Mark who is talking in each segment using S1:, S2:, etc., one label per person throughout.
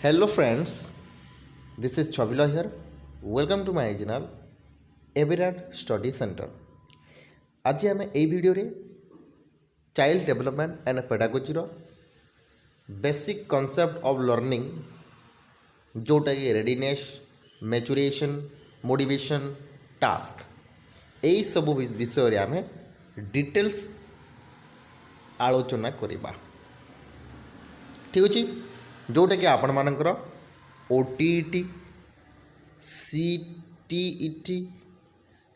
S1: Hello friends, this is Chabila here. Welcome to my channel Everard Study Center. आज आम ए video child development and pedagogy basic concept of learning जोटा कि readiness maturation motivation task यही सब विषय आम डिटेल्स आलोचना करवा ठीक अच्छे जोटा कि आपण मानकर ओटीईटी सीटीईटी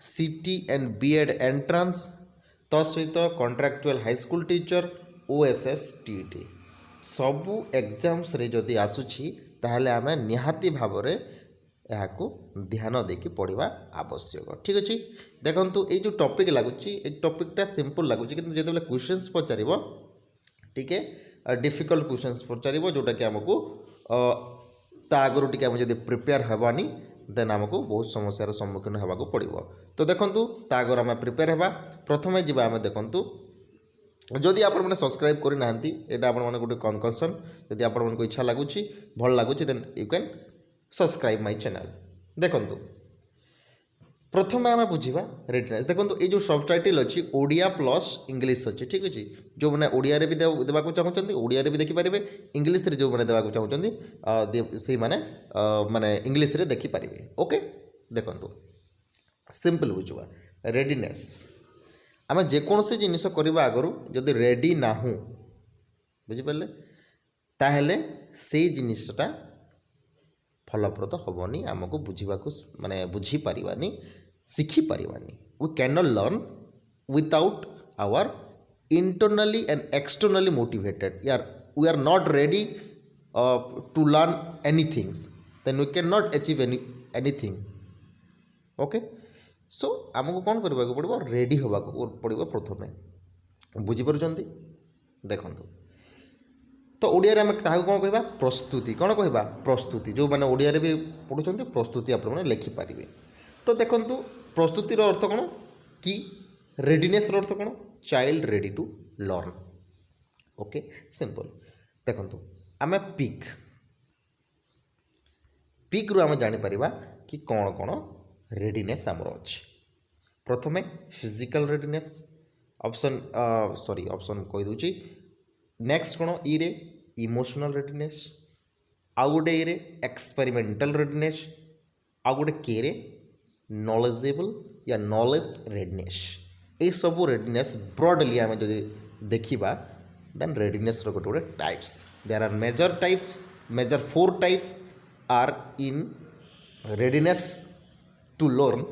S1: सीटी एंड बीएड एंट्रांस तो सहित contractual high school teacher OSS TET सबू एग्जाम्स रे जदि आसुछि ताहले आमे निहाती भाव रे याकू ध्यान देकी पढ़ा आवश्यक ठीक अच्छे देखंतु ये जो टॉपिक लगुच टॉपिकटा सिंपल लगुच किंतु जेतेबेले क्वेश्चंस पचारिबो ठीक डिफिकल्ट क्वेश्चंस पचारिबो जोटा कि आमको ता आगरु टिके आम जदि प्रिपेयर हेबानी देन आमको बहुत समस्यार सम्मुखीन होगा पड़ो तो देखंतु ता आगर आम प्रिपेयर हेबा प्रथमे जिबा आम देखंतु जदि आपण मैंने सब्सक्राइब करि नाहंती एटा आपण माने गोटे कनकसन जदि आपण मानको इच्छा लागुची भल लागुची then you can subscribe my channel देखंतु प्रथमे आम बुझा रेडिनेस देखो ये जो सब टाइटल अच्छी ओडिया प्लस इंग्लिश अच्छी ठीक अच्छे जो मैंने ओडिया भी देवाक चाहते ओडिया भी देखिपारे इंग्लिश जो मैंने देवाक चाहते से मैंने माने इंग्लिश रे देखिपारे ओके देखो सिंपल बुझा रेडिनेस आम जेकोसी जिनिस करवा आगु जदि रेडी ना बुझिपारे ताहले से जिनिसटा फलप्रद हेनी आमको बुझा माने बुझीपारानी शिखिपारानी we can not learn without our internally and externally motivated यार we are not ready to learn anythings then we can not achieve anything okay so आमको कौन करने को पड़ो रेडी होगा पड़ो प्रथमे बुझीपार देखो तो ओडिया रे आम क्या कौन कह प्रस्तुति कौन कह प्रस्तुति जो मैंने ओडिया रे भी पढ़ुं प्रस्तुति आप लिखिपारे तो देखो प्रस्तुतिर अर्थ कौन कि रेडिनेस अर्थ कौन child ready to learn okay simple देखो आम पिक पिक रु आम जापर कि कौन कौन रेडिनेस आमर अच्छे प्रथमे physical readiness option sorry option कहीदे नेक्स्ट कौन ईरे इमोशनल रेडिनेस आउ गोटे ये एक्सपेरिमेंटल रेडिनेस आउ गोटे के रे नॉलेजेबल या नॉलेज रेडिनेस ये सब रेडिनेस ब्रॉडली आम जो देखा देन रेडिनेस गोटे गोटे types there are major types major 4 type are in readiness to learn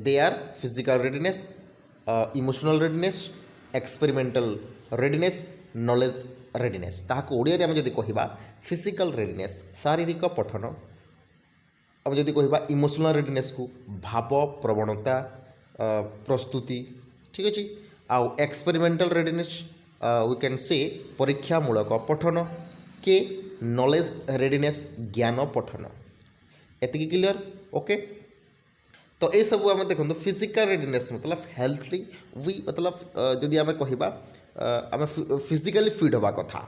S1: they are physical readiness emotional readiness experimental readiness knowledge readiness ताको ओडिया आम जदि कहवा फिजिकल रेडिनेस शारीरिक पठन आम जदि कहवा इमोशनल रेडिनेस को भाव प्रवणता प्रस्तुति ठीक अच्छे आउ experimental readiness we can say परीक्षामूलक पठन के नॉलेज रेडिनेस ज्ञान पठन एति क्लियर ओके तो ये सब आम देखो फिजिकल रेडिनेस मतलब हेल्थली वी मतलब जदि आम कहवा आम फिजिकली फिट हवा कथा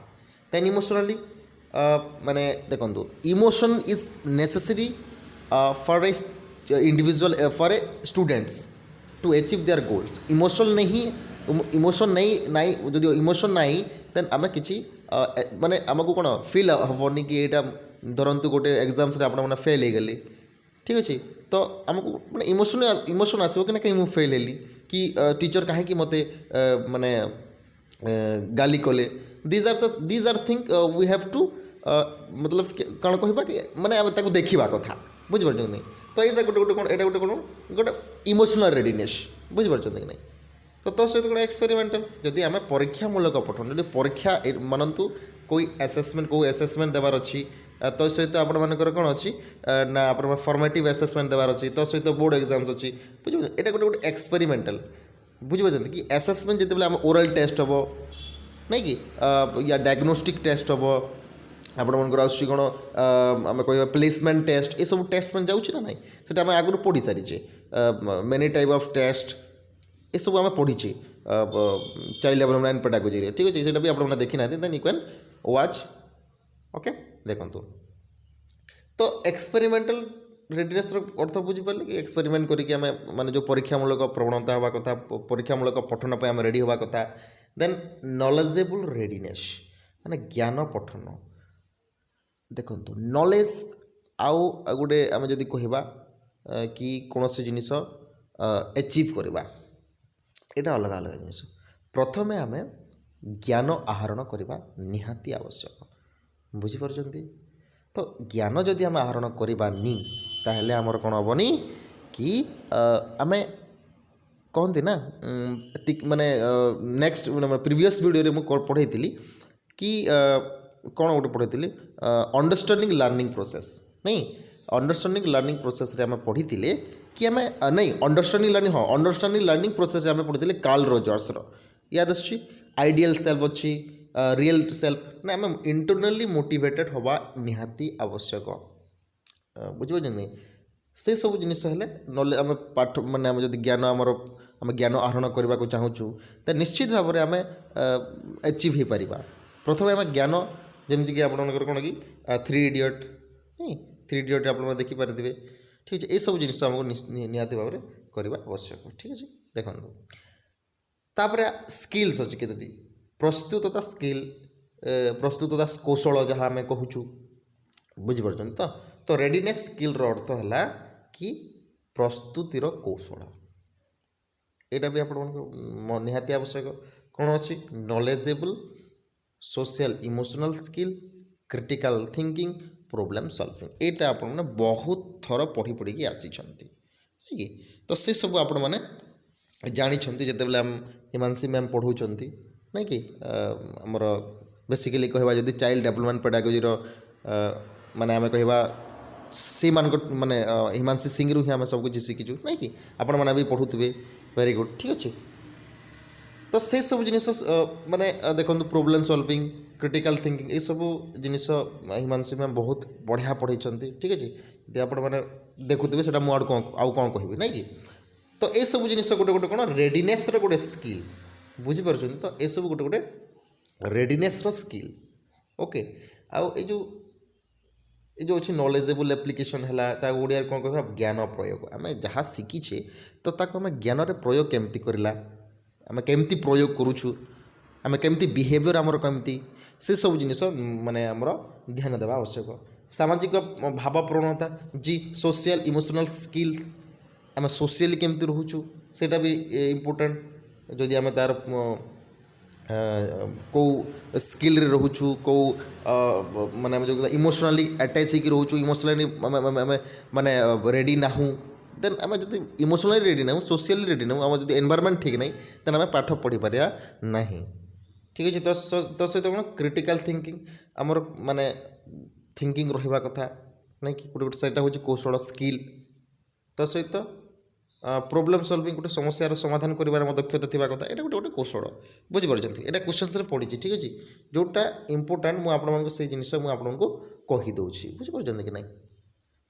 S1: देन इमोशनली माने देखो emotion is necessary for a individual for a students to achieve their goals emotion नहीं जो इमोशन नहीं देन आम कि माने आमको कौन फिल हेनी कि यहाँ धरतु गोटे एग्जाम्स रे आपने फेल हो गली ठीक अच्छे तो आमको मैंने इमोशन आसो कि कहीं मुझे फेल हेली कि टीचर कहीं मते माने गाली कले these are thing we have to मतलब कौन कहवा कि माने देखा कथा बुझिपार नहीं तो ये गोटे गोटे कौन एटा गोटे कौन गोटे इमोशनल रेडिनेस बुझिपार कि नहीं तो सहित गोटे एक्सपेरिमेंटल जदि आम परीक्षामूलक पठन जब परीक्षा मानतु कोई एसेसमेंट देवार अच्छी तो सहित आपण मानकर कौन अच्छी ना आप फॉर्मेटिव एसेसमेंट देवार अच्छी तो सहित बोर्ड एग्जाम्स अच्छी बुझे ये गोटे गोटे एक्सपेरिमेंटल बुझिपार कि एसेसमेंट जिते आम ओरल टेस्ट हम नहीं कि या डायग्नोस्टिक टेस्ट हम आपण मन कौन आम कह प्लेसमेंट टेस्ट ये सब टेस्ट में जाऊँ ना ना से आम आगुरी पढ़ी सारी मेनी टाइप ऑफ टेस्ट ये सब आम पढ़ीचे चाइल्ड डेवलपमेंट एंड पेडागोजी ठीक अच्छे से भी आप देखी ना then you can watch okay देखो तो एक्सपेरिमेंटाल रेडिनेस अर्थ बुझिपारे कि एक्सपेरिमेंट करके आम माने जो परीक्षामूलक प्रवणता हवा कथा परीक्षामूलक पठन पर आम रेडी हवा कथा देन नॉलेजेबल रेडिनेस माने ज्ञान पठन देखो नॉलेज आउ गोटे आम जदि कहवा कि कौन सी जिनिस एचिव करवा यहाँ अलग अलग जिनिस प्रथमे आम ज्ञान आहरण करवा निहाती आवश्यक बुझीपार तो ज्ञान जदि आम आहरण करवानी ताहले आमर कौन हेनी कि आम कहते ना माने नेक्स्ट प्रीवियस वीडियो में पढ़ाई कि कौन गोटे पढ़ाई अंडरस्टैंडिंग लर्निंग प्रोसेस नहीं अंडरस्टैंडिंग लर्निंग प्रोसेस रे आम पढ़ी कि आम नहीं अंडरस्टैंडिंग लर्निंग हाँ अंडरस्टैंडिंग लर्निंग प्रोसेस आम पढ़ी कार्ल रोजर्स याद आसुची आइडियल सेल्फ अच्छी रियल सेल्फ ना आम इंटरनली मोटिवेटेड हवा निहाती आवश्यक बुझिपार से सब जिनिस हेल्ले नॉलेज आम पाठ माने आम जब ज्ञान आम ज्ञान आहरण करने को चाहूँ तो निश्चित भाव में आम एचिव हो पार प्रथम आम ज्ञान जमीक आप कौन कि 3 इडियट नहीं 3 इडियट आप देखिपारे ठीक है ये सब जिन आमको निहाती भाव में करवा आवश्यक ठीक है देखो तापर स्किल्स अच्छी केतोटी प्रस्तुतता स्किल प्रस्तुतता कौशल जहाँ आम कहूँ बुझीपार तो रेडिनेस स्किल अर्थ है कि प्रस्तुतिर कौशल यहाँ भी आप निहाती आवश्यक कौन अच्छी knowledgeable social emotional skill critical thinking problem solving यहाँ आप बहुत थर पढ़ी पढ़ी आसी तो से सब आपण मैंने जानते जिते आम हिमांशी मैम पढ़ाऊँ नहीं कि आमर बेसिकली कहवा जब चाइल्ड डेवलपमेंट पेडागोजी माने आम कहवा से माने हिमांशी सिंह रू ही आम सब कुछ शिखीचु नहीं कि आपण मैंने भी पढ़ुवे वेरी गुड ठीक अच्छे तो से सब जिनिस माने देखो प्रोब्लेम सॉल्विंग क्रिटिकल थिंकिंग ये सब जिनिस हिमांशी मैम बहुत बढ़िया पढ़ाई ठीक अच्छे यदि आप देखुवे से मुझे आउ कौन कह नहीं कि तो ये सब जिनिस गोटे गोटे कौन रेडिनेस गोटे स्किल बुझीपार तो ये सब गोटे गोटे रेडिनेस स्किल ओके आउ ये जो अच्छी नॉलेजेबल एप्लिकेशन है ओडिया कौन कह ज्ञान प्रयोग आम जहाँ शिखीचे तो आम ज्ञान प्रयोग केमती करला आम केमती प्रयोग करुचु आम केमती बिहेवियर आमर केमती से सब जिनिस माने आमर ध्यान देवा आवश्यक सामाजिक भाव प्रवणता जी सोशल इमोशनल स्किल्स आम सोशली केमती रोचु सेटा भी इम्पोर्टेंट जदि आम तार कौ स्किल रे रोचु कौ माने जो इमोशनली अटैच होकर रोचु इमोशनली माने रेडी ना हूँ देन आम जो इमोशनली रेडी ना सोशली रेडी ना आम जो एनवायरनमेंट ठीक नहीं तेना आम पाठ पढ़ी पारिया नहीं ठीक अच्छे तो सहित कौन क्रिटिकल थिंकिंग आमर माने थिंकिंग रहा कथा नहीं कि गोटे गोटे सहीटा हूँ कौशल स्किल तो सहित प्रोब्लेम सॉल्विंग गोटे समस्यार समाधान कर दक्षता थी कथा यहाँ गोटे गोटे कौशल बुझीपार यहाँ क्वेश्चन पढ़ी ठीक अच्छे जोटा इंपोर्टाट मुझे से जिन मुझे कहीदे बुझीपार कि नहीं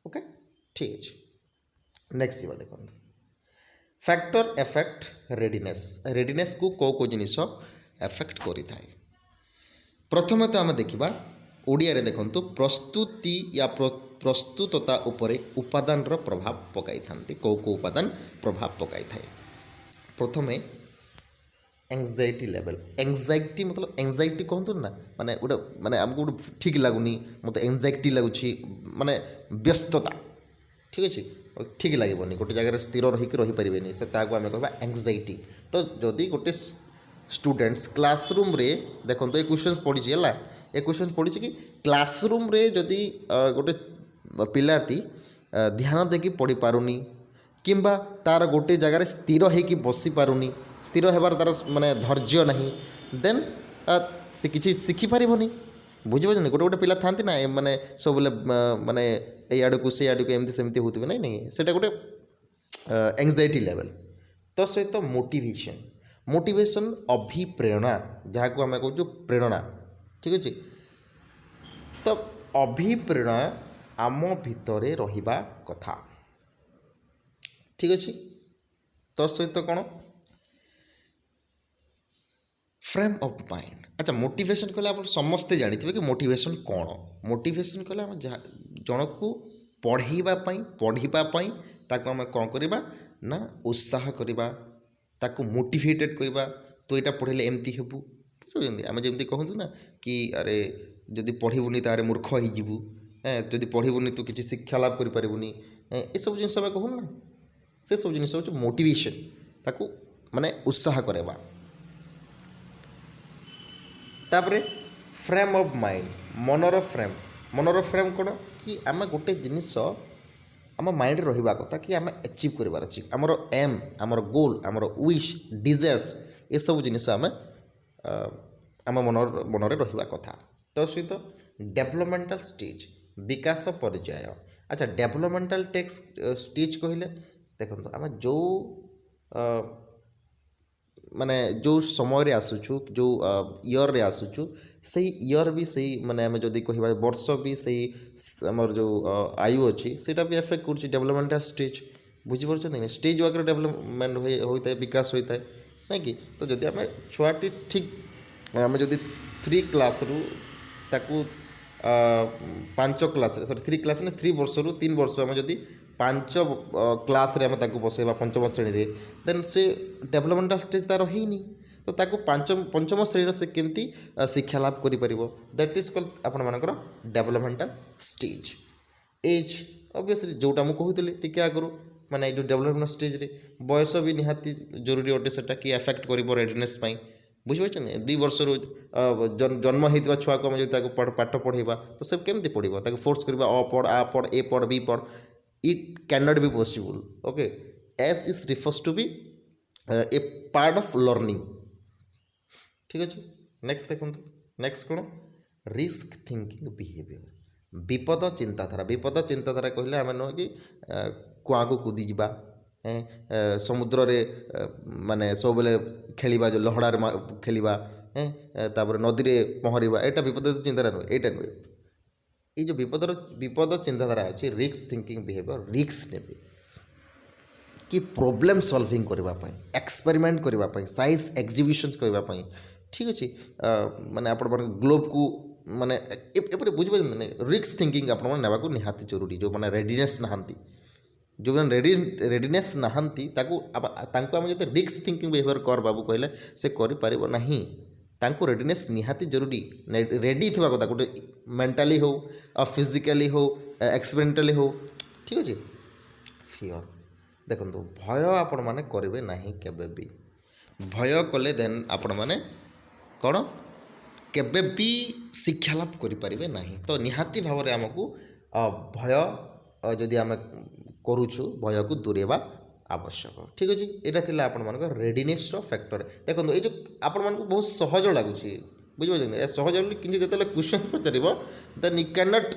S1: ओके ठीक अच्छे नेक्स्ट जी देखो फैक्टर एफेक्ट रेडिनेस रेडिनेस को कौ जिनिस एफेक्ट करें प्रथम तो आम देखा ओडिया रे देखंतु प्रस्तुति या प्रस्तुतता उपरे उपादान प्रभाव पकाई थांती कौ कौ उपादान प्रभाव पकाई थाए प्रथमे एंजाइटी लेवल एंजाइटी मतलब एंजाइटी कहतु ना माने गोटे माने आमको गोटे ठीक लगुनि मत एंजाइटी लगुच माने व्यस्तता ठीक अच्छे ठीक लगे गोटे जगह स्थिर रहीकि रहीपारे से आम कह एंजाइटी तो जदि गोटे स्टूडेंट्स क्लासरूम रे देखो ये क्वेश्चन पढ़ी है ये क्वेश्चन पढ़ी कि क्लासरूम रे जदि गोटे पिलाटी ध्यान देकी पढ़ी पारुनी किंबा तार गोटे जगार स्थिर होगी बसी पारुनी स्थिर होबार तार माने धैर्य नहीं देन से किसी शिखिपार बुझीपार गोटे गोटे पिला था ना माने सब माने आड़ को से आड़ को एमती सेमती होते नहीं नहीं सेटा गोटे एंजाइटी लेवल तो सहित मोटिवेशन मोटिवेशन अभिप्रेरणा जहाँ को आम कहूँ प्रेरणा ठीक अच्छे तो अभिप्रेरणा आम भितरे रहिबा कथा ठीक अच्छे तो सहित कौन फ्रेम ऑफ माइंड अच्छा मोटिवेशन कहले आप समस्ते जानते कि मोटिवेशन कौन मोटिवेशन कहले ଜଣକୁ ପଢ଼ିବା ପାଇଁ ତାକୁ ଆମେ କ'ଣ କରିବା ନା ଉତ୍ସାହ କରିବା, ତାକୁ ମୋଟିଭେଟେଡ଼ କରିବା। ତୁ ଏଇଟା ପଢ଼ିଲେ ଏମିତି ହେବୁ, ବୁଝୁଛନ୍ତି? ଆମେ ଯେମିତି କହନ୍ତୁ ନା କି ଆରେ ଯଦି ପଢ଼ିବୁନି ତାହେଲେ ମୂର୍ଖ ହେଇଯିବୁ, ଯଦି ପଢ଼ିବୁନି ତୁ କିଛି ଶିକ୍ଷା ଲାଭ କରିପାରିବୁନି, ଏସବୁ ଜିନିଷ ଆମେ କହୁନ ନା। ସେସବୁ ଜିନିଷ ହେଉଛି ମୋଟିଭେସନ୍, ତାକୁ ମାନେ ଉତ୍ସାହ କରାଇବା। ତାପରେ ଫ୍ରେମ୍ ଅଫ୍ ମାଇଣ୍ଡ, ମନର ଫ୍ରେମ୍ କ'ଣ କି ଆମେ ଗୋଟେ ଜିନିଷ ଆମ ମାଇଣ୍ଡରେ ରହିବା କଥା କି ଆମେ ଆଚିଭ୍ କରିବାର ଅଛି। ଆମର ଏମ୍, ଆମର ଗୋଲ୍, ଆମର ୱିଶ୍, ଡିଜାୟାର୍ସ, ଏସବୁ ଜିନିଷ ଆମେ ଆମ ମନରେ ରହିବା କଥା। ତା ସହିତ ଡେଭଲପମେଣ୍ଟାଲ ଷ୍ଟେଜ୍, ବିକାଶ ପର୍ଯ୍ୟାୟ। ଆଚ୍ଛା, ଡେଭଲପମେଣ୍ଟାଲ ଷ୍ଟେଜ୍ କହିଲେ ଦେଖନ୍ତୁ ଆମେ ଯେଉଁ ମାନେ ଯେଉଁ ସମୟରେ ଆସୁଛୁ, ଯେଉଁ ଇୟର୍ରେ ଆସୁଛୁ, ସେଇ ଇୟର୍ ବି ସେଇ ମାନେ ଆମେ ଯଦି କହିବା ବର୍ଷ ବି ସେଇ ଆମର ଯେଉଁ ଆୟୁ ଅଛି ସେଇଟା ବି ଏଫେକ୍ଟ କରୁଛି ଡେଭଲପମେଣ୍ଟାଲ ଷ୍ଟେଜ୍। ବୁଝିପାରୁଛନ୍ତି ନା? ଷ୍ଟେଜ୍ ୱାର୍କରେ ଡେଭଲପମେଣ୍ଟ ହୋଇଥାଏ, ବିକାଶ ହୋଇଥାଏ, ନାଇଁ କି? ତ ଯଦି ଆମେ ଛୁଆଟି ଠିକ୍ ଆମେ ଯଦି 3 କ୍ଲାସ୍ରୁ ତାକୁ 3 ବର୍ଷରୁ 3 ବର୍ଷ ଆମେ ଯଦି 5 କ୍ଲାସ୍ରେ ଆମେ ତାକୁ ବସେଇବା ପଞ୍ଚମ ଶ୍ରେଣୀରେ, ଦେନ୍ ସେ ଡେଭଲପମେଣ୍ଟାଲ ଷ୍ଟେଜ୍ ତା'ର ହେଇନି। ତ ତାକୁ ପଞ୍ଚମ ଶ୍ରେଣୀର ସେ କେମିତି ଶିକ୍ଷା ଲାଭ କରିପାରିବ? ଦ୍ୟାଟ୍ ଇଜ୍ କଲ୍ଡ ଆପଣମାନଙ୍କର ଡେଭଲପମେଣ୍ଟାଲ ଷ୍ଟେଜ୍। ଏଜ୍ ଅବଭିୟସ୍ଲି ଯେଉଁଟା ମୁଁ କହୁଥିଲି ଟିକେ ଆଗରୁ, ମାନେ ଏଇ ଯେଉଁ ଡେଭଲପମେଣ୍ଟ ଷ୍ଟେଜ୍ରେ ବୟସ ବି ନିହାତି ଜରୁରୀ ଅଟେ, ସେଟା କି ଏଫେକ୍ଟ କରିବ ରେଡିନେସ୍ ପାଇଁ। ବୁଝିପାରୁଛନ୍ତି? 2 ବର୍ଷରୁ ଜନ୍ମ ହେଇଥିବା ଛୁଆକୁ ଆମେ ଯଦି ତାକୁ ପାଠ ପଢ଼େଇବା ତ ସେ କେମିତି ପଢ଼ିବ? ତାକୁ ଫୋର୍ସ କରିବା ପଢ଼, ଆ ପଢ଼, ଏ ପଢ଼, ବି ପଢ଼, it can not be possible. Okay, age is refers to be a part of learning. ଠିକ୍ ଅଛି, ନେକ୍ସଟ ଦେଖନ୍ତୁ। ନେକ୍ସଟ କ'ଣ? ରିସ୍କ ଥିଙ୍କିଂ ବିହେଭିଅର, ବିପଦ ଚିନ୍ତାଧାରା କହିଲେ ଆମେ ନୁହେଁ କି କୁଆଁକୁ କୁଦିଯିବା, ସମୁଦ୍ରରେ ମାନେ ସବୁବେଳେ ଖେଳିବା, ଯେଉଁ ଲହଡ଼ାରେ ଖେଳିବା, ତାପରେ ନଦୀରେ ପହଁରିବା, ଏଇଟା ବିପଦ ଚିନ୍ତାଧାରା ନୁହେଁ, ଏଇଟା ନୁହେଁ। ଏଇ ଯେଉଁ ବିପଦ ଚିନ୍ତାଧାରା ଅଛି, ରିସ୍କ ଥିଙ୍କିଂ ବିହେଭିଅର, ରିସ୍କ ନେବେ କି ପ୍ରୋବ୍ଲେମ୍ ସଲଭିଂ କରିବା ପାଇଁ, ଏକ୍ସପେରିମେଣ୍ଟ କରିବା ପାଇଁ, ସାଇନ୍ସ ଏକ୍ଜିବିସନ୍ସ କରିବା ପାଇଁ। ଠିକ୍ ଅଛି, ମାନେ ଆପଣମାନଙ୍କ ଗ୍ଲୋବକୁ ମାନେ ଏପରି ବୁଝିପାରୁଛନ୍ତି ନା? ରିସ୍କ ଥିଙ୍କିଂ ଆପଣମାନେ ନେବାକୁ ନିହାତି ଜରୁରୀ। ଯେଉଁମାନେ ରେଡିନେସ୍ ନାହାନ୍ତି ତାଙ୍କୁ ଆମେ ଯଦି ରିସ୍କ ଥିଙ୍କିଂ ବିହେଭିଅର କର ବାବୁ କହିଲେ ସେ କରିପାରିବ ନାହିଁ। ତାଙ୍କୁ ରେଡିନେସ୍ ନିହାତି ଜରୁରୀ, ରେଡ଼ି ଥିବା କଥା, ଗୋଟେ ମେଣ୍ଟାଲି ହେଉ, ଫିଜିକାଲି ହେଉ, ଏକ୍ସପେରିମେଣ୍ଟାଲି ହେଉ। ଠିକ୍ ଅଛି। ଫିଅର୍, ଦେଖନ୍ତୁ ଭୟ ଆପଣମାନେ କରିବେ ନାହିଁ କେବେ ବି। ଭୟ କଲେ ଦେନ୍ ଆପଣମାନେ କ'ଣ କେବେ ବି ଶିକ୍ଷା ଲାଭ କରିପାରିବେ ନାହିଁ। ତ ନିହାତି ଭାବରେ ଆମକୁ ଭୟ ଯଦି ଆମେ କରୁଛୁ, ଭୟକୁ ଦୂରେଇବା ଆବଶ୍ୟକ। ଠିକ୍ ଅଛି, ଏଇଟା ଥିଲା ଆପଣମାନଙ୍କ ରେଡିନେସ୍ର ଫ୍ୟାକ୍ଟର। ଦେଖନ୍ତୁ ଏଇ ଯେଉଁ ଆପଣମାନଙ୍କୁ ବହୁତ ସହଜ ଲାଗୁଛି, ବୁଝିପାରୁଛନ୍ତି? ଏ ସହଜ ବୋଲି କିନ୍ତୁ ଯେତେବେଳେ କ୍ୱେଶ୍ଚନ୍ ପଚାରିବ then you can not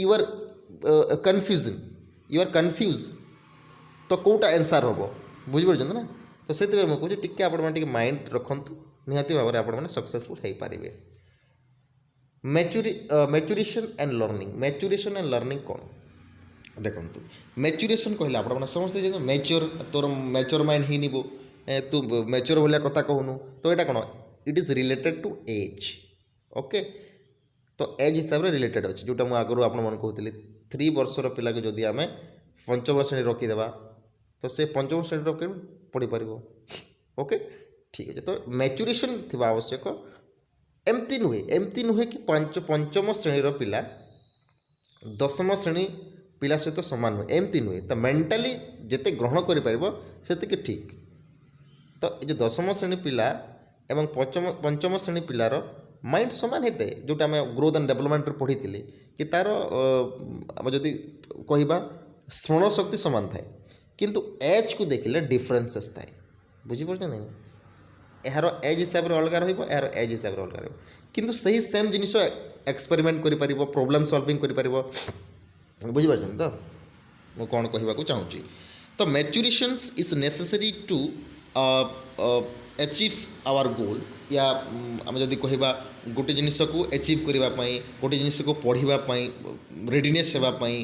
S1: you are confuse. ତ କେଉଁଟା ଆନ୍ସର୍ ହେବ, ବୁଝିପାରୁଛନ୍ତି ନା? ତ ସେଥିପାଇଁ ମୁଁ କହୁଛି ଟିକେ ଆପଣମାନେ ଟିକେ ମାଇଣ୍ଡ ରଖନ୍ତୁ, ନିହାତି ଭାବରେ ଆପଣମାନେ ସକ୍ସେସଫୁଲ୍ ହେଇପାରିବେ। ମ୍ୟାଚୁରେସନ୍ ଆଣ୍ଡ ଲର୍ଣ୍ଣିଂ କ'ଣ? ଦେଖନ୍ତୁ ମ୍ୟାଚୁରେସନ୍ କହିଲେ ଆପଣମାନେ ସମସ୍ତେ ତୋର ମ୍ୟାଚୁର ମାଇଣ୍ଡ ହେଇନିବ, ତୁ ମ୍ୟାଚୁର ଭଳିଆ କଥା କହୁନୁ, ତ ଏଇଟା କ'ଣ? It is related two age. Okay, ତ ଏଜ୍ ହିସାବରେ ରିଲେଟେଡ୍ ଅଛି। ଯେଉଁଟା ମୁଁ ଆଗରୁ ଆପଣମାନଙ୍କୁ କହୁଥିଲି, 3 ବର୍ଷର ପିଲାକୁ ଯଦି ଆମେ ପଞ୍ଚମ ଶ୍ରେଣୀ ରଖିଦେବା ତ ସେ ପଞ୍ଚମ ଶ୍ରେଣୀର କେମିତି ପଢ଼ିପାରିବ? ଓକେ, ଠିକ୍ ଅଛି। ତ ମ୍ୟାଚୁରେସନ୍ ଥିବା ଆବଶ୍ୟକ। ଏମିତି ନୁହେଁ କି ପଞ୍ଚମ ଶ୍ରେଣୀର ପିଲା 10ମ ଶ୍ରେଣୀ ପିଲା ସହିତ ସମାନ ନୁହେଁ, ଏମିତି ନୁହେଁ। ତ ମେଣ୍ଟାଲି ଯେତେ ଗ୍ରହଣ କରିପାରିବ ସେତିକି ଠିକ୍। ତ ଏ ଯେଉଁ 10ମ ଶ୍ରେଣୀ ପିଲା ଏବଂ ପଞ୍ଚମ ଶ୍ରେଣୀ ପିଲାର ମାଇଣ୍ଡ ସମାନ ହେଇଥାଏ, ଯେଉଁଟା ଆମେ ଗ୍ରୋଥ୍ ଆଣ୍ଡ ଡେଭଲପମେଣ୍ଟରେ ପଢ଼ିଥିଲେ କି ତା'ର ଆମେ ଯଦି କହିବା ସ୍ମରଣ ଶକ୍ତି ସମାନ ଥାଏ, କିନ୍ତୁ ଏଜ୍କୁ ଦେଖିଲେ ଡିଫରେନ୍ସେସ୍ ଥାଏ। ବୁଝିପାରୁଛନ୍ତି ନା? ଏହାର ଏଜ୍ ହିସାବରେ ଅଲଗା ରହିବ, ଏହାର ଏଜ୍ ହିସାବରେ ଅଲଗା ରହିବ, କିନ୍ତୁ ସେହି ସେମ୍ ଜିନିଷ ଏକ୍ସପେରିମେଣ୍ଟ କରିପାରିବ, ପ୍ରୋବ୍ଲେମ୍ ସଲଭିଂ କରିପାରିବ। ବୁଝିପାରୁଛନ୍ତି ତ ମୁଁ କ'ଣ କହିବାକୁ ଚାହୁଁଛି? ତ maturations is necessary to achieve our goal. ୟା ଆମେ ଯଦି କହିବା ଗୋଟେ ଜିନିଷକୁ ଆଚିଭ୍ କରିବା ପାଇଁ, ଗୋଟେ ଜିନିଷକୁ ପଢ଼ିବା ପାଇଁ, ରେଡିନେସ୍ ହେବା ପାଇଁ,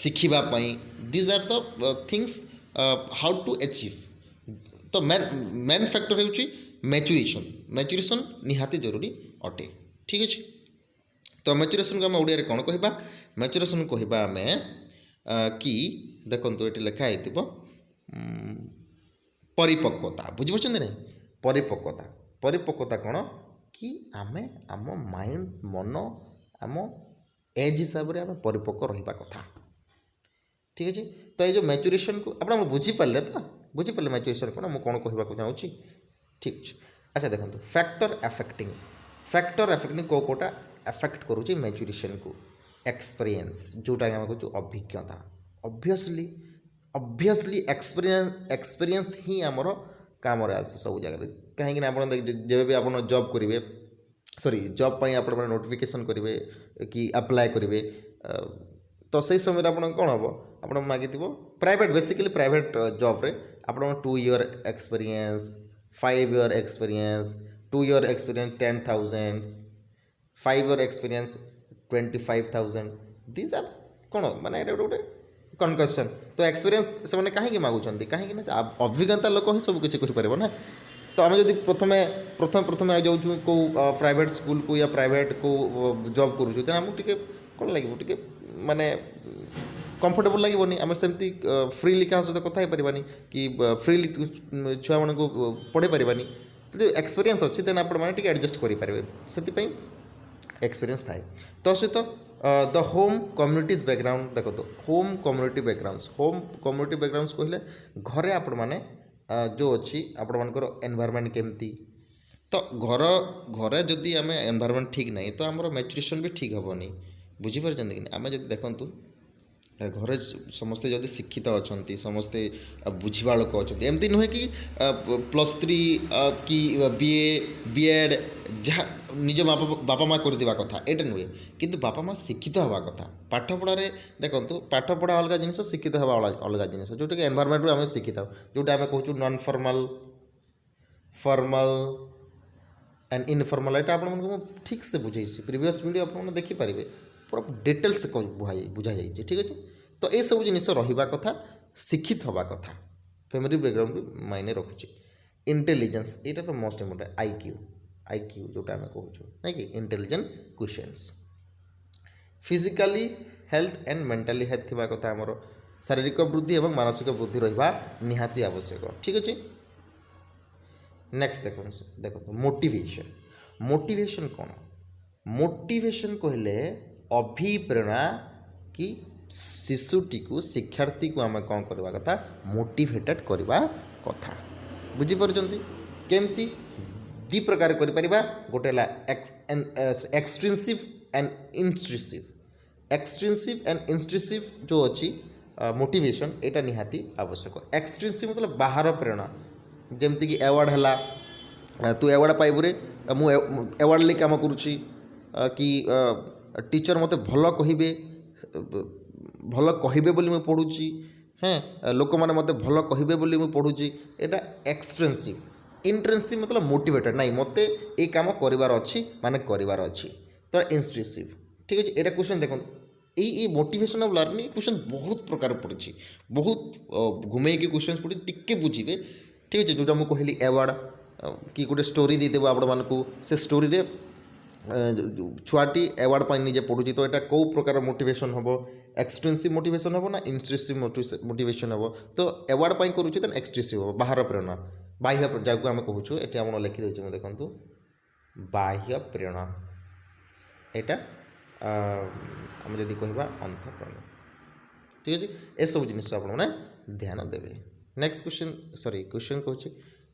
S1: ଶିଖିବା ପାଇଁ, these are the things how to achieve. ତ ମେନ୍ ଫ୍ୟାକ୍ଟର ହେଉଛି ମ୍ୟାଚୁରେସନ୍ ନିହାତି ଜରୁରୀ ଅଟେ। ଠିକ୍ ଅଛି, ତ तो मैच्योरेशन को आम ओडिया कौन कहबा मैच्योरेशन कहबा आम कि देखो ये लिखाई परिपक्वता बुझीपार ना परिपक्वता परिपक्वता कौन कि आम आम माइंड मन आम एज हिसाब से आम परिपक्व रहा कथा ठीक अच्छे तो ये जो मैच्योरेशन को आप बुझीपारे तो बुझीपारे मैच्योरेशन कौन मुझे कौन कहवाक चाहूँगी ठीक अच्छे अच्छा देखो फैक्टर एफेक्टिंग कौटा एफेक्ट करुच्ची मैच्योरेशन को एक्सपीरियंस जोटा आम कहूँ अभिज्ञता ऑब्वियसली एक्सपीरियंस ही आमर काम आसे सब जगह कहीं आप जब भी आप जॉब करेंगे सॉरी जॉब आप नोटिफिकेशन करेंगे कि अप्लाई करेंगे तो सही समय आप कौन हम आप मागिथ प्राइवेट बेसिकली प्राइवेट जॉब रे आप 2 year experience 5 year experience 2 year experience 10,000 5 year experience 25,000 this are कौन माने गोटे कनकसन तो एक्सपीरियंस से कहीं मागुंट कहीं अभिज्ञता लोक ही सब किसी कर ना तो आम जब प्रथम आ जाऊँ कौ प्राइवेट स्कूल को या प्राइवेट को जॉब करूँ तो आमको कौन लगे माने कंफर्टेबल लगे आम सेमती फ्रीली क्या सहित कथा पारानी कि फ्रीली छुआ मान को पढ़े पारानी तो एक्सपीरियंस अच्छी देन आप एडजस्ट करेंगे से एक्सपीरियंस थाए तो सहित द होम कम्युनिटीज बैकग्राउंड देखो तो होम कम्युनिटी बैकग्राउंड्स कहले घरे आपण माने जो अच्छी आपर एनवायरनमेंट केमती तो घरे जदि आम एनवायरनमेंट ठीक नहीं तो आम मैच्योरेशन भी ठीक हेनी बुझीपार कि आम जब देखूँ घरे समस्ते जदि शिक्षित अच्छा समस्ते बुझा लोक अच्छा एमती नुहे कि +3 कि बीएड जहाँ निज बापा माँ करदेवा कथा एटा नुहे किंतु बापा माँ शिक्षित हवा कथा पाठ पढ़ारे देखो पाठ पढ़ा अलग जिनिस शिक्षित हवा अलग जिनिस जोटा कि एनवायरनमेंट आम शिक्षित जोटा आम कहूँ non formal formal and informal एटा आप ठीक से बुझे प्रीवियस वीडियो आप देखिपारे पूरा डिटेल्स बुझा जाइए ठीक अच्छे तो ये सब जिनिस रहा कथा शिक्षित हवा कथा फैमिली बैकग्राउंड मायने रखुच्छे इंटेलिजेंस यहाँ तो मोस्ट इम्पोर्टेंट आईक्यू जोटा आम कहूँ ना कि intelligent questions physically health and mentally health थी कथा आमर शारीरिक वृद्धि और मानसिक वृद्धि रहा निहाती आवश्यक ठीक अच्छे नेक्स्ट देखो मोटिवेशन कौन मोटिवेशन कहले अभिप्रेरणा कि शिशुटी को शिक्षार्थी को आम कौन करवा कथा मोटिवेटेड करवा कथा बुझीपार केमती दी प्रकार करिपरिबा गोटे एक्सट्रिंसिव एंड इंस्ट्रिसिव जो अच्छी मोटिवेशन एटा निहाती आवश्यक एक्सट्रिंसिव मतलब बाहर प्रेरणा जमती कि अवार्ड है तू अवार्ड पाइबू रे मु अवार्ड ले काम करुच्ची कि टीचर मते भल कहिबे बोली मैं पढ़ुची हाँ लोक मैंने मते भल कहिबे बोली मैं पढ़ुची एटा एक्सट्रेंसिव इंट्रेंसिव मतलब मोटिवेटेड नहीं मते ये काम करिवार अच्छी माने करिवार अच्छी तो इंस्ट्रेसिव ठीक है एटा क्वेश्चन देखो ये मोटिवेशन ऑफ लर्निंग क्वेश्चन बहुत प्रकार पड़ी बहुत घुमे क्वेश्चन पड़ी टिके बुझे ठीक है जोटा मुझे कहली अवार्ड कि गोटे स्टोरी देदेव आपण मानक से स्टोरी रे छुआटी अवार्ड पर निजे पढ़ुची तो यहाँ कौ प्रकार मोटिवेशन हम एक्सट्रेंसिव मोटिवेशन हम ना इंस्ट्रेसिव मोटिवेशन हम तो अवार्ड पर करुच्छे देन एक्सट्रेसिव हम बाहर प्रेरणा बाह्य जहाँ आम कहूँ ये आप लिखिदे मुझे देखूँ बाह्य प्रेरणा यहाँ आम जदि कह अंतःप्रेरणा ठीक अच्छे ये सब जिनिस आप ध्यान देवे नेक्स्ट क्वेश्चन कहूँ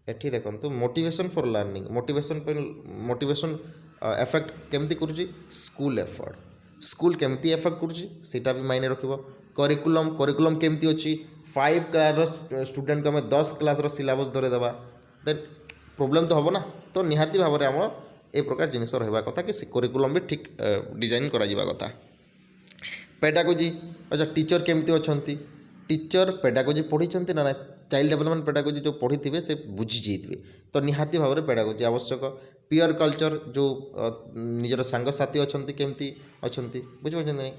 S1: एठी देखो motivation for learning motivation effect केमती करुच्ची स्कूल एफर्ट स्कूल केमती एफेक्ट करुच्ची सेटा भी मायने रखिबो करिकुलम केमती अच्छी 5 क्लास स्टूडेंट को आम 10 क्लास सिलेबस धरे देबा देन प्रॉब्लम तो हम ना तो निहाती भाव में आम ए प्रकार जिनिस रहा कथा कि करिकुलम भी ठीक डिजाइन करा जिबा कथा पेडागोजी अच्छा टीचर केमती अच्छी टीचर पेडागोजी पढ़ी ना चाइल्ड डेवलपमेंट पेडागोजी जो पढ़ी थे से बुझी जाइए तो निहाती भाव में पेडागोजी आवश्यक पीयर कल्चर जो निजर सांगसाथी अच्छा केमती अच्छा बुझीपार नहीं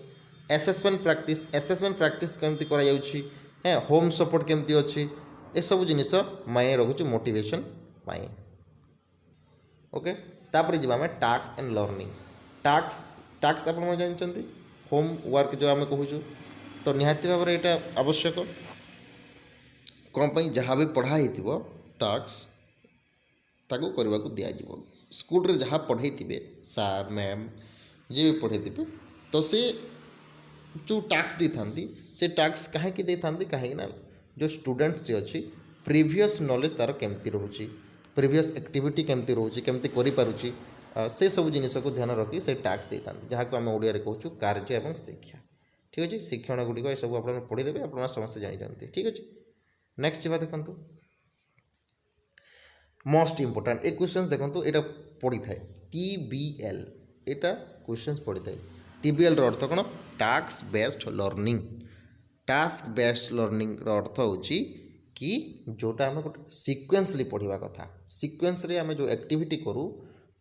S1: एसेसमेंट प्रैक्टिस केमती करा होम सपोर्ट केमती अच्छी ये सब जिनिस मायने रखुच्छे मोटिवेशन ओके तापर जी आम task and learning task task आप जानते होमवर्क जो आम कहूँ तो निहाती भाव में यहाँ आवश्यक कौन पर जहाँ भी पढ़ाई टास्क ताकू करने को दिज्व स्कूल रे जहाँ पढ़े थे सार मैम जी भी पढ़े थे तो से जो टास्क दे था से टास्क कहीं दे था कहीं जो स्टूडेंट जी अच्छी प्रीवियस नॉलेज तार केमती रोचे प्रीवियस एक्टिविटी केमती रोचे केमती करें से सब जिनस को ध्यान रखी से टास्क दे था जहाँ को आम ओडिया कहूँ कार्य एवं शिक्षा ठीक अच्छे शिक्षण गुड़िक सब आप पढ़ीदेवे आप समस्त जानते ठीक अच्छे नेक्स्ट जी देखो मोस्ट इम्पोर्टाट ए क्वेश्चन देखो यहाँ पड़ी था TBL यहाँ क्वेश्चन पड़ी था TBL अर्थ कौन task based learning task based learning अर्थ हो कि जोटा आम गोटे सिक्वेन्सली पढ़ा कथा सिक्वेन्स आम जो एक्टिविटी करूँ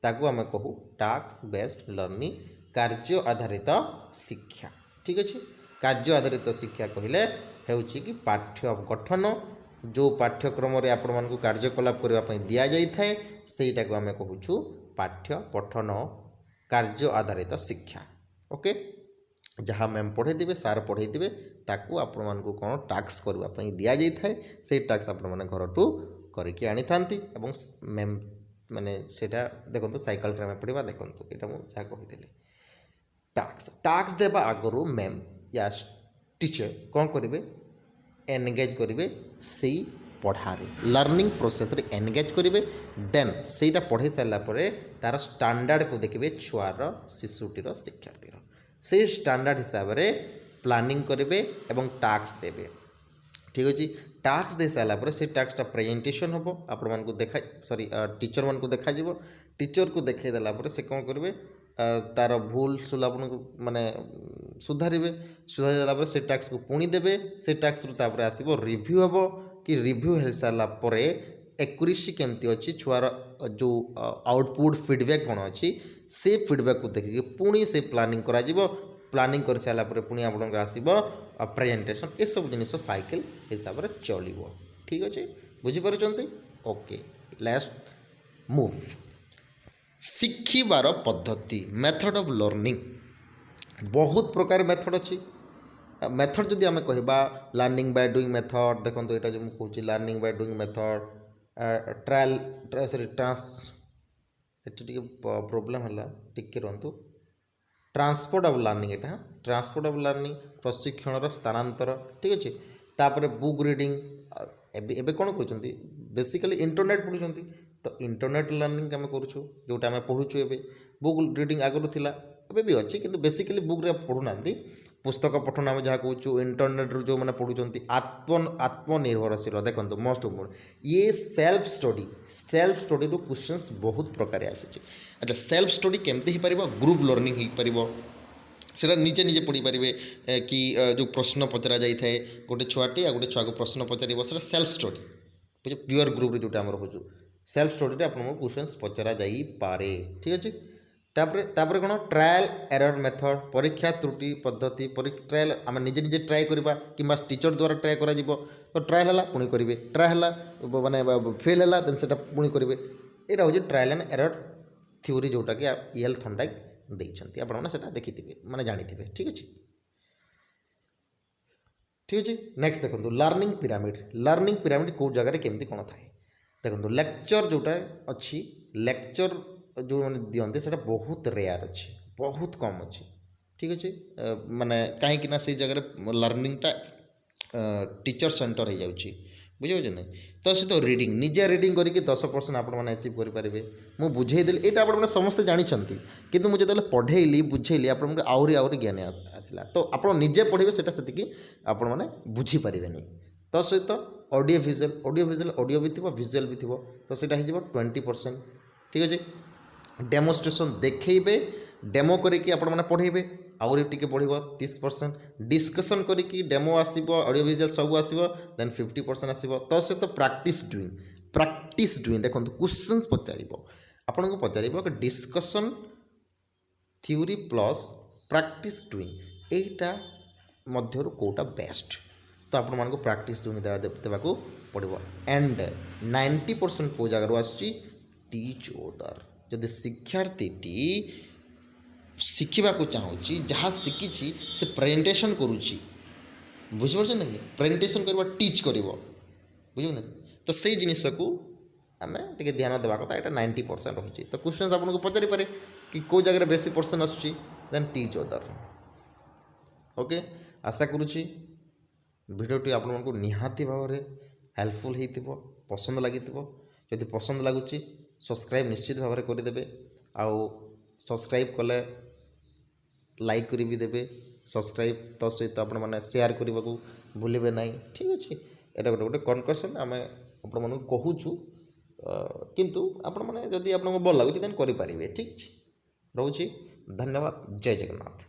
S1: ताकू आम कहू टास्क बेस्ड लर्निंग कार्य आधारित शिक्षा ठीक अच्छे कार्य आधारित शिक्षा कहले हो कि पाठ्य गठन जो पाठ्यक्रम आपण मानक कार्यकलाप करने दि जाए सेटा को आम कहूँ पाठ्य पठन कार्य आधारित शिक्षा ओके जहाँ मैम पढ़े थे सार पढ़े थे ताकू आपण मानक कौन टास्क करने दि जाए से टास्क आपण मैंने घर टू करके आनी था मैम माने सेटा देखो साइकिल आम पढ़ा देखो यहाँ मुझे जहाँ कही टास्क टास्क देवा आगु मैम या टीचर कौन करेंगे एनगेज करेंगे से पढ़ारे लर्निंग प्रोसेस रे एनगेज करेंगे देन सेटा पढ़े सारापर तार स्टैंडर्ड को देखिए छुआर शिशुटीर शिक्षार्थीर से स्टैंडर्ड हिसाब से प्लानिंग करेंगे एवं टास्क देवे ठीक अच्छे टास्क दे सारापर से टास्कटा प्रेजेंटेशन हम आपण मानक देखा सॉरी टीचर मान को देखा टीचर को देखा देलापर से कौन करेंगे तार भूल सुल आप माने सुधारे सुधारी देलापर से टास्क को पुणी देवे से टास्क तापर आसो रिव्यू हम कि रिव्यू हो सारापर एक्यूरेसी केमती अच्छी छुआर जो आउटपुट फीडबैक कौन अच्छी से फीडबैक को देखिए पुणी से प्लानिंग करा प्लानिंग कर सारापर पुणी आपंकर आसो प्रेजेंटेशन ये सब जिन साइकिल हिसाब से चलो ठीक अच्छे बुझीपार ओके लास्ट मूव शिखिबार पद्धति मेथड ऑफ लर्निंग बहुत प्रकार मेथड अच्छी मेथड जदि आम कहवा लर्निंग बाय डूइंग मेथड देखो यहाँ जो मुझे कहूँ learning by doing method trial sorry trans ये प्रोब्लेम है टिके रुहतु ट्रांसपोर्ट ऑफ लर्निंग यहाँ ट्रांसपोर्ट ऑफ लर्निंग प्रशिक्षण स्थानांतर ठीक अच्छे तापर बुक रीडिंग एबे कौन कर बेसिकली इंटरनेट पढ़ुं तो इंटरनेट लर्निंग आम करूँ जोटा आम पढ़ुचु ए बुक रीडिंग आगुरी थिला एबे भी अच्छी किंतु बेसिकली बुक रे पढ़ुना पुस्तक पठन आम जहाँ कहूँ इंटरनेट रू जो मैंने पढ़ुं आत्मनिर्भरशील देखो मोस्ट इम्पोर्टेंट ये सेल्फ स्टडी रू क्वेश्चंस बहुत प्रकार आसी अच्छा सेल्फ स्टडी केमती हो पार ग्रुप लर्निंग हो पार से निजे निजे पढ़ी पारे कि जो प्रश्न पचरा जाए गोटे छुआटे आ गोटे छुआ को प्रश्न पचार से सेल्फ स्टडी बुझे प्योर ग्रुप जोटा आम रोचु सेल्फ स्टडी आपको क्वेश्चन पचरा जाई पारे ठीक अच्छे तापर कौन ट्रायल एरर मेथड परीक्षा त्रुटि पद्धति ट्रायल आम निजे निजे ट्राए करवा कि टीचर द्वारा ट्राए करा तो ट्रायल है पुणी करेंगे ट्राए है माने फेल है देन से पुणी करेंगे यहाँ हूँ ट्रायल एंड एरर थ्योरी जोटा कि EL थर्नडाइक देते आपने देखिथे माने जानी ठीक अच्छे ठीक अच्छे नेक्स्ट देखो लर्निंग पिरामिड कौ जगह केमती कौन थाए देखो लेक्चर जोटा अच्छी लेक्चर जो मैंने दिखते से बहुत रेयर अच्छे बहुत कम अच्छे ठीक अच्छे माने कहीं से जगह लर्निंगटा टीचर सेंटर हो जाऊँगी बुझे तो से तो रीडिंग निजे रीडिंग करके 10% आपने अचिव करेंगे मुझे बुझेदेली यहाँ आपने समस्ते जानते कि मुझे जो पढ़ेली बुझेली आप आहरी ज्ञान आसला तो आप निजे पढ़े से आपने बुझीपारे तो सहित ऑडियो विजुअल ऑडियो भी थी विजुअल भी थी तो सीटा हो 20% ठीक अच्छे डेमोन्स्ट्रेशन देखेबे डेमो करके आपण मैंने पढ़ेबे आउरी टिके पढ़िबो 30% डिस्कशन करके डेमो आसीबो ऑडियो विजुअल सब आसीबो देन 50% आसीबो तो से तो प्रैक्टिस डूइंग देखो क्वेश्चन पचारिबो आपन को पचारिबो कि discussion theory plus practice doing एटा मध्यरु कोटा बेस्ट तो आपण मान को प्रैक्टिस डूइंग देबाको पड़िबो एंड 90% को जगह आछि टीच ओदर जदि शिक्षार्थी ଶିଖିବାକୁ ଚାହୁଁଛି ଯାହା ଶିଖିଛି ସେ ପ୍ରେଜେଣ୍ଟେସନ୍ କରୁଛି ବୁଝିପାରୁଛନ୍ତି କି ପ୍ରେଜେଣ୍ଟେସନ୍ କରିବା ଟିଚ୍ କରିବ ବୁଝିପାରୁଛନ୍ତି ତ ସେଇ ଜିନିଷକୁ ଆମେ ଟିକେ ଧ୍ୟାନ ଦେବା କଥା ଏଇଟା 90% ରହିଛି ତ କ୍ୱେଶ୍ଚନ୍ସ ଆପଣଙ୍କୁ ପଚାରିପାରେ କି କେଉଁ ଜାଗାରେ ବେଶୀ ପରସେଣ୍ଟ ଆସୁଛି ଦେନ୍ ଟିଚ୍ ଅଦର ଓକେ ଆଶା କରୁଛି ଭିଡ଼ିଓଟି ଆପଣମାନଙ୍କୁ ନିହାତି ଭାବରେ ହେଲ୍ପଫୁଲ୍ ହେଇଥିବ ପସନ୍ଦ ଲାଗିଥିବ ଯଦି ପସନ୍ଦ ଲାଗୁଛି ସବସ୍କ୍ରାଇବ୍ ନିଶ୍ଚିତ ଭାବରେ କରିଦେବେ ଆଉ ସବସ୍କ୍ରାଇବ୍ କଲେ ଲାଇକ୍ କରି ବି ଦେବେ ସବସ୍କ୍ରାଇବ୍ ତା ସହିତ ଆପଣମାନେ ସେୟାର କରିବାକୁ ଭୁଲିବେ ନାହିଁ ଠିକ୍ ଅଛି ଏଇଟା ଗୋଟେ କନକସନ୍ ଆମେ ଆପଣମାନଙ୍କୁ କହୁଛୁ କିନ୍ତୁ ଆପଣମାନେ ଯଦି ଆପଣଙ୍କୁ ଭଲ ଲାଗୁଛି ଦେନ୍ କରିପାରିବେ ଠିକ୍ ଅଛି ରହୁଛି ଧନ୍ୟବାଦ ଜୟ ଜଗନ୍ନାଥ।